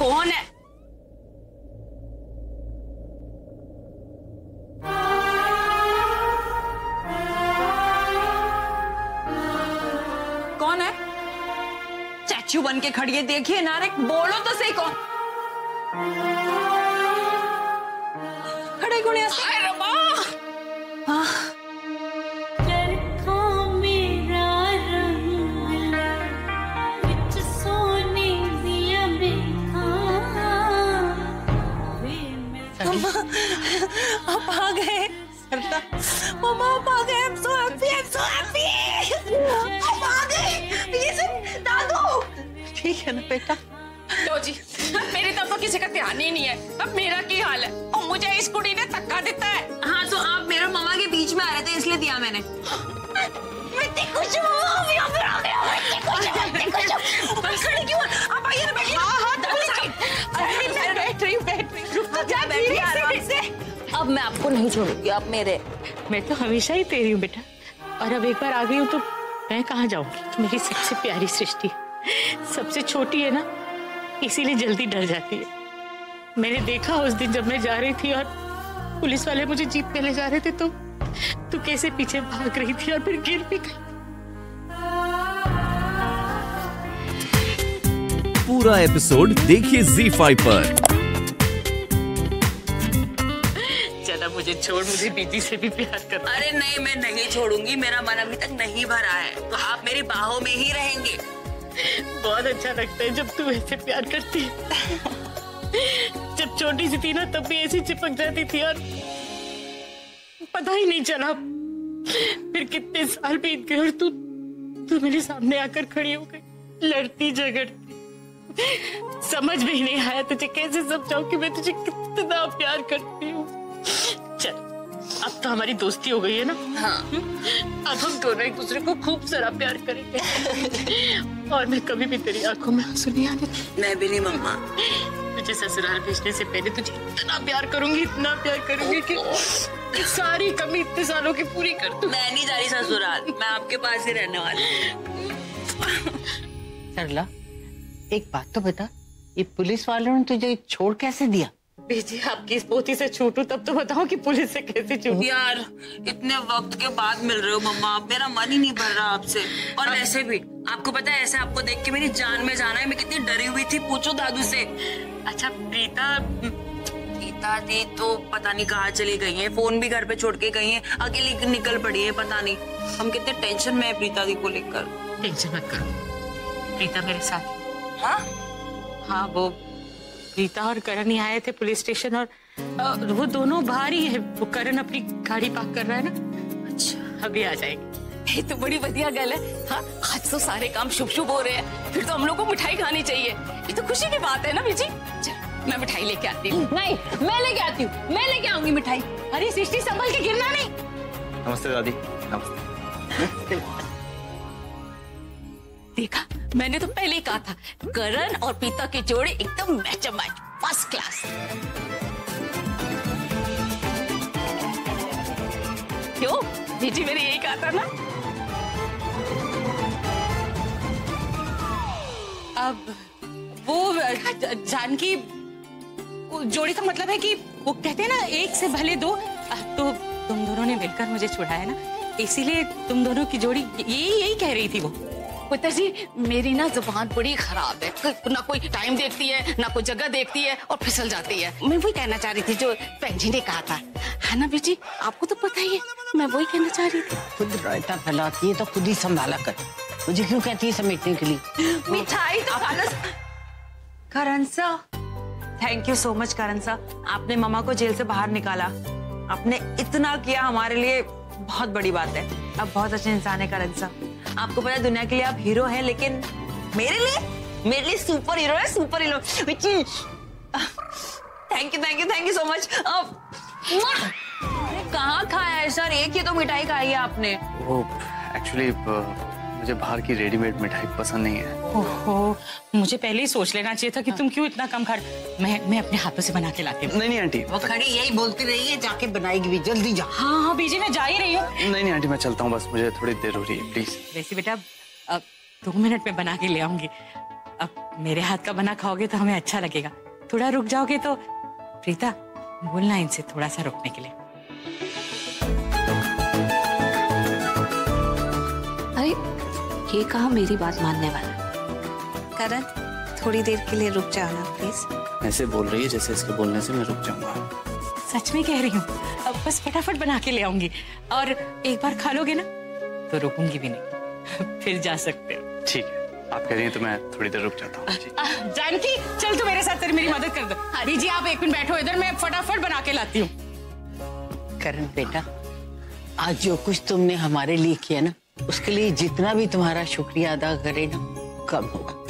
कौन है? कौन है? स्टैच्यू बन के खड़ी है, देखिए ना रे, बोलो तो सही कौन? खड़े कौन है? अरे माँ! आप आ गए मम्मा, आप आ गए। I'm so happy, I'm so happy। आप आ गए। ये सब दादू ठीक है ना बेटा? लो जी, मेरी तरफ किसी का ध्यान ही नहीं है। अब मेरा क्या हाल है? और मुझे इस कुड़ी ने धक्का देता है। हाँ तो आप मेरे मम्मा के बीच में आ रहे थे इसलिए दिया मैंने। खड़े क्यों? आप आइए ना, बैठिए। अब मैं आपको नहीं छोड़ूंगी, आप मेरे। मैं तो हमेशा ही तेरी हूँ बेटा, और अब एक बार आ गई हूँ तो मैं कहाँ जाऊंगी? मेरी सबसे प्यारी सृष्टि सबसे छोटी है ना, इसीलिए जल्दी डर जाती है। मैंने देखा उस दिन जब मैं जा रही थी और पुलिस वाले मुझे जीप पे ले जा रहे थे, तो तू कैसे पीछे भाग रही थी और फिर गिर भी गई। पूरा एपिसोड देखिए ZEE5 पर। चला मुझे छोड़, मुझे बीजी से भी प्यार कर। अरे नहीं, मैं नहीं छोड़ूंगी, मेरा मन अभी तक नहीं भरा है, तो आप मेरी बाहों में ही रहेंगे। बहुत अच्छा लगता है जब तू ऐसे प्यार करती है। जब छोटी सी थी ना तब भी ऐसी चिपक जाती थी और पता ही नहीं चला। फिर कितने साल बीत गए और तू मेरे सामने आकर खड़ी हो गई, लड़ती झगड़ती। समझ में ही नहीं आया तुझे कैसे समझाऊं कि मैं तुझे कितना प्यार करती हूँ। चल अब तो हमारी दोस्ती हो गई है ना। हाँ। अब हम दोनों एक दूसरे को खूब सारा प्यार करेंगे और मैं कभी भी तेरी आंखों में आंसू नहीं आने दूंगी। मैं भी नहीं मम्मा। तुझे ससुराल भेजने से पहले तुझे इतना प्यार करूंगी कि सारी कमी इतने सालों की पूरी कर दूं। मैं नहीं जा रही ससुराल, मैं आपके पास ही रहने वाली। सरला, एक बात तो बता, ये पुलिस वालों ने तुझे छोड़ कैसे दिया? बेजी आपकी इस पोती से छूटूं तब तो बताओ कि पुलिस से कैसे छूटूं। यार इतने वक्त के बाद मिल रहे हो मम्मा, मेरा मन ही नहीं भर रहा आपसे। और वैसे भी आपको पता है, ऐसे आपको देख के मेरी जान में जाना है। मैं कितनी डरी हुई थी, पूछो दादू से। अच्छा प्रीता दी तो पता नहीं कहाँ चली गई है, फोन भी घर पे छोड़ के गई है, अकेली निकल पड़ी है, पता नहीं। हम कितने टेंशन में है प्रीता दी को लेकर। टेंशन मत करो, प्रीता मेरे साथ। हाँ वो प्रीता और करण ही आए थे पुलिस स्टेशन और वो दोनों बाहर ही है। वो करण अपनी गाड़ी पार्क कर रहा है ना। अच्छा अभी आ जाएंगे। ये तो बड़ी बढ़िया गल है। हाँ आज तो सारे काम शुभ शुभ हो रहे हैं, फिर तो हम लोग को मिठाई खानी चाहिए। ये तो खुशी की बात है ना बीजी। चल मैं मिठाई लेके आती हूँ। नहीं मैं लेके आती हूँ, मैं लेके आऊंगी मिठाई। अरे सृष्टि संभल के गिरना नहीं। नमस्ते दादी। नमस्ते। देखा, मैंने तो पहले ही कहा था, करण और प्रीता की जोड़ी एकदम मैच फर्स्ट क्लास। क्यों बीजी, मैंने यही कहा था ना। अब वो जानकी जोड़ी का मतलब है कि वो कहते हैं ना, एक से भले दो। तो तुम दोनों ने मिलकर मुझे छुड़ाया ना, इसीलिए तुम दोनों की जोड़ी यही कह रही थी वो। पुत्र जी मेरी ना जुबान बड़ी खराब है, ना कोई टाइम देखती है ना कोई जगह देखती है और फिसल जाती है। मैं वही कहना चाह रही थी जो बहन जी ने कहा था, है ना बीजी? आपको तो पता ही है, मैं वही कहना चाह रही थी। खुद रायता फैलाती है तो खुद ही संभाला कर। मुझे क्यों कहती है समेटने के लिए? मिठाई तो खाना। Karan sir, thank you so much Karan sir, आपने मम्मा को जेल से बाहर निकाला। आपने इतना किया हमारे लिए, बहुत बड़ी बात है। आप बहुत अच्छे इंसान है करण सर। आपको पता है दुनिया के लिए आप हीरो हैं, लेकिन मेरे लिए सुपर हीरो है, super hero. Thank you so much. कहाँ खाया है सर? एक ही तो मिठाई खाई है आपने। वो एक्चुअली मुझे बाहर की रेडीमेड मिठाई पसंद नहीं है। ओहो, मुझे पहले ही सोच लेना चाहिए था कि तुम क्यों इतना कम खा रहे। मैं अपने हाथों से बना के लाती हूँ। नहीं आंटी, वो खड़ी यही बोलती रही है, जाके बनाएगी भी, जल्दी जा। हाँ बीजी मैं जा ही रही हूँ। नहीं आंटी, मैं चलता हूँ, बस मुझे थोड़ी देर हो रही है, प्लीज। वैसे बेटा 2 मिनट में बना के ले आऊंगी। अब मेरे हाथ का बना खाओगे तो हमें अच्छा लगेगा, थोड़ा रुक जाओगे तो। प्रीता, बोलना इनसे थोड़ा सा रुकने के लिए। अरे ये कहा मेरी बात मानने वाला। करण, थोड़ी देर के लिए रुक जाओ ना प्लीज। ऐसे बोल रही है जैसे इसके बोलने से मैं रुक जाऊंगा। सच में कह रही हूँ, अब बस फटाफट बना के ले आऊंगी, और एक बार खा लोगे ना तो रुकूंगी भी नहीं, फिर जा सकते हो। ठीक है, आप कह रही हैं तो मैं थोड़ी देर रुक जाता हूँ। जानकी, चल तू मेरे साथ, तेरी मेरी मदद कर दो। हरी जी, आप एक मिनट बैठो इधर, मैं फटाफट बना के लाती हूँ। करण बेटा, आज जो कुछ तुमने हमारे लिए किया ना, उसके लिए जितना भी तुम्हारा शुक्रिया अदा करे ना, कम होगा।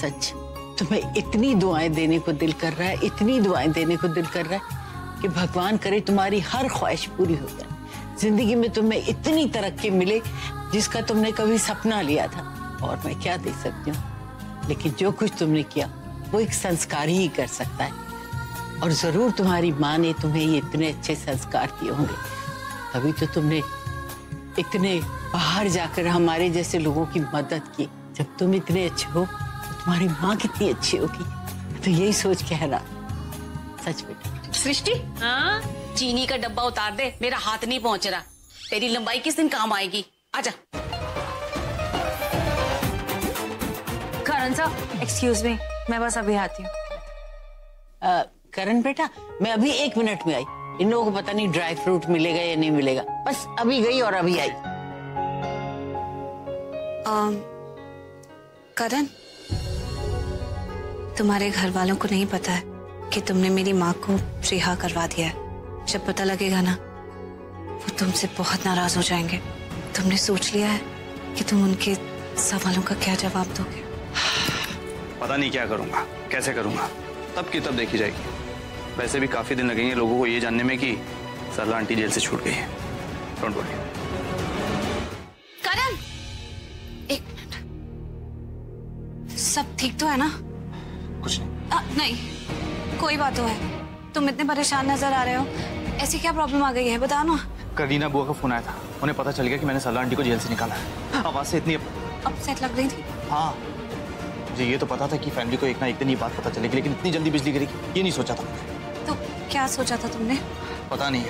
सच, तुम्हें इतनी दुआएं देने को दिल कर रहा है, इतनी दुआएं देने को दिल कर रहा है कि भगवान करे तुम्हारी हर ख्वाहिश पूरी हो जाए। जिंदगी में तुम्हें इतनी तरक्की मिले जिसका तुमने कभी सपना लिया था। और मैं क्या दे सकती हूँ, लेकिन जो कुछ तुमने किया वो एक संस्कार ही कर सकता है। और जरूर तुम्हारी माँ ने तुम्हें ये इतने अच्छे संस्कार दिए होंगे, तभी तो तुमने इतने बाहर जाकर हमारे जैसे लोगों की मदद की। जब तुम इतने अच्छे हो तो तुम्हारी माँ कितनी अच्छी होगी, तो यही सोच के हैरान। सच बेटा। सृष्टि, हाँ, चीनी का डब्बा उतार दे, मेरा हाथ नहीं पहुंच रहा। तेरी लंबाई किस दिन काम आएगी? आजा। करण साहब, एक्सक्यूज मी, मैं बस अभी आती हूँ। करण बेटा, मैं अभी 1 मिनट में आई। इन लोगों को पता नहीं ड्राई फ्रूट मिलेगा या नहीं मिलेगा, बस अभी गई और अभी आई। करण, तुम्हारे घर वालों को नहीं पता है कि तुमने मेरी माँ को रिहा करवा दिया है। जब पता लगेगा ना, वो तुमसे बहुत नाराज हो जाएंगे। तुमने सोच लिया है कि तुम उनके सवालों का क्या जवाब दोगे? पता नहीं क्या करूंगा, कैसे करूंगा, तब की तब देखी जाएगी। वैसे भी काफी दिन लगेंगे लोगों को ये जानने में कि सरला आंटी जेल से छूट गई है। Don't worry. करण, 1 मिनट, सब ठीक तो है ना? कुछ नहीं। नहीं, कोई बात तो है। तुम इतने परेशान नजर आ रहे हो, ऐसी क्या प्रॉब्लम आ गई है, बताओ ना। करीना बुआ का फोन आया था, उन्हें पता चल गया कि मैंने सरला आंटी को जेल से निकाला है। आवाज से इतनी अपसेट लग रही थी। हाँ, मुझे ये तो पता था कि फैमिली को एक ना एक दिन ये बात पता चलेगी, लेकिन इतनी जल्दी बिजली गिरेगी ये नहीं सोचा था। तो क्या सोचा था तुमने? पता नहीं,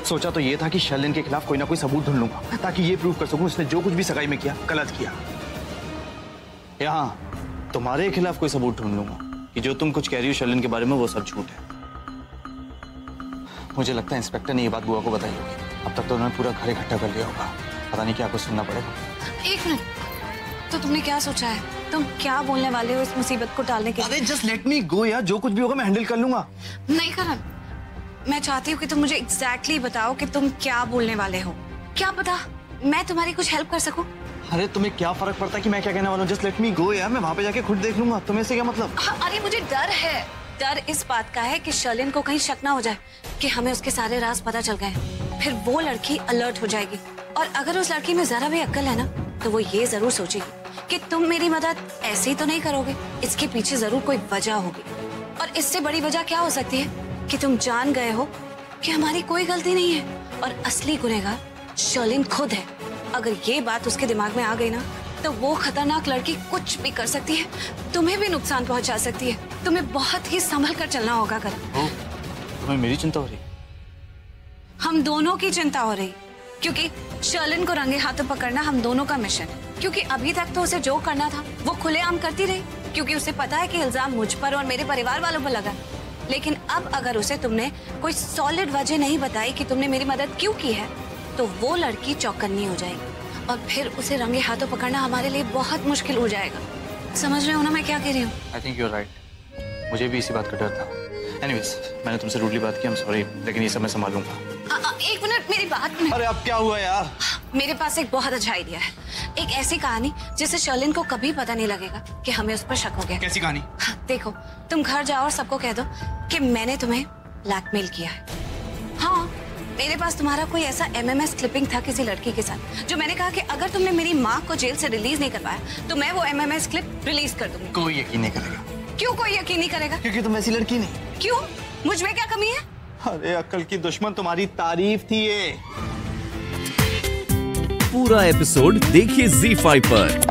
सोचा तो ये था कि शर्लिन के खिलाफ कोई ना कोई सबूत ढूंढ लूंगा, ताकि ये प्रूव कर सकूं उसने जो कुछ भी सगाई में किया गलत किया। यहाँ तुम्हारे खिलाफ कोई सबूत ढूंढ लूंगा कि जो तुम कुछ कह रही हो शर्लिन के बारे में वो सब झूठ है। मुझे लगता है इंस्पेक्टर ने ये बात बुआ को बताई होगी। अब तक तो उन्होंने पूरा घर इकट्ठा कर लिया होगा, पता नहीं क्या कुछ सुनना पड़ेगा। 1 मिनट, तो तुमने क्या सोचा है? तुम क्या बोलने वाले हो इस मुसीबत को टालने के लिए? अरे जस्ट लेट मी गो यार, जो कुछ भी होगा मैं हैंडल कर लूंगा। नहीं करण, मैं चाहती हूँ कि तुम मुझे एग्जैक्टली बताओ कि तुम क्या बोलने वाले हो। क्या पता मैं तुम्हारी कुछ हेल्प कर सकूं। अरे तुम्हें क्या फर्क पड़ता है कि मैं क्या कहने वाला हूँ? जस्ट लेट मी गो यार, मैं वहां पे जाके खुद देख लूंगा। तुम्हें से क्या मतलब? अरे मुझे डर है, डर इस बात का है कि शर्लिन को कहीं शक ना हो जाए कि हमें उसके सारे राज पता चल गए, फिर वो लड़की अलर्ट हो जाएगी। और अगर उस लड़की में जरा भी अक्ल है ना, तो वो ये जरूर सोचेगी कि तुम मेरी मदद ऐसे ही तो नहीं करोगे, इसके पीछे जरूर कोई वजह होगी। और इससे बड़ी वजह क्या हो सकती है कि तुम जान गए हो कि हमारी कोई गलती नहीं है और असली गुनहगार शर्लिन खुद है। अगर ये बात उसके दिमाग में आ गई ना, तो वो खतरनाक लड़की कुछ भी कर सकती है, तुम्हें भी नुकसान पहुंचा सकती है। तुम्हें बहुत ही संभल कर चलना होगा। कर तुम्हें मेरी चिंता हो रही? हम दोनों की चिंता हो रही, क्योंकि शर्लिन को रंगे हाथों पकड़ना हम दोनों का मिशन है। क्योंकि अभी तक तो उसे जो करना था वो खुलेआम करती रही, क्योंकि उसे पता है कि इल्जाम मुझ पर और मेरे परिवार वालों पर लगा। लेकिन अब अगर उसे तुमने कोई सॉलिड वजह नहीं बताई कि तुमने मेरी मदद क्यों की है, तो वो लड़की चौकन्नी हो जाएगी और फिर उसे रंगे हाथों पकड़ना हमारे लिए बहुत मुश्किल हो जाएगा। समझ रहे हो ना मैं क्या कह रही हूँ? I think you are right, मुझे भी इसी बात का डर था। एनीवेज, मैंने तुमसे रूडली बात की, आई एम सॉरी, लेकिन ये सब मैं संभालूंगा। 1 मिनट, मेरी बात में। अरे अब क्या हुआ यार? मेरे पास एक बहुत अच्छा आइडिया है, एक ऐसी कहानी जिससे शर्लिन को कभी पता नहीं लगेगा कि हमें उस पर शक हो गया। कैसी कहानी? देखो, तुम घर जाओ और सबको कह दो कि मैंने तुम्हें ब्लैकमेल किया है। हाँ, मेरे पास तुम्हारा कोई ऐसा MMS क्लिपिंग था किसी लड़की के साथ, जो मैंने कहा कि अगर तुमने मेरी माँ को जेल से रिलीज नहीं करवाया तो मैं वो MMS क्लिप रिलीज कर दूंगी। कोई यकीन नहीं करेगा। क्यों कोई यकीन नहीं करेगा? क्योंकि तुम ऐसी लड़की नहीं। क्यों? मुझ में क्या कमी है? अरे अक्ल की दुश्मन तुम्हारी तारीफ थी ये। पूरा एपिसोड देखिए ZEE5 पर।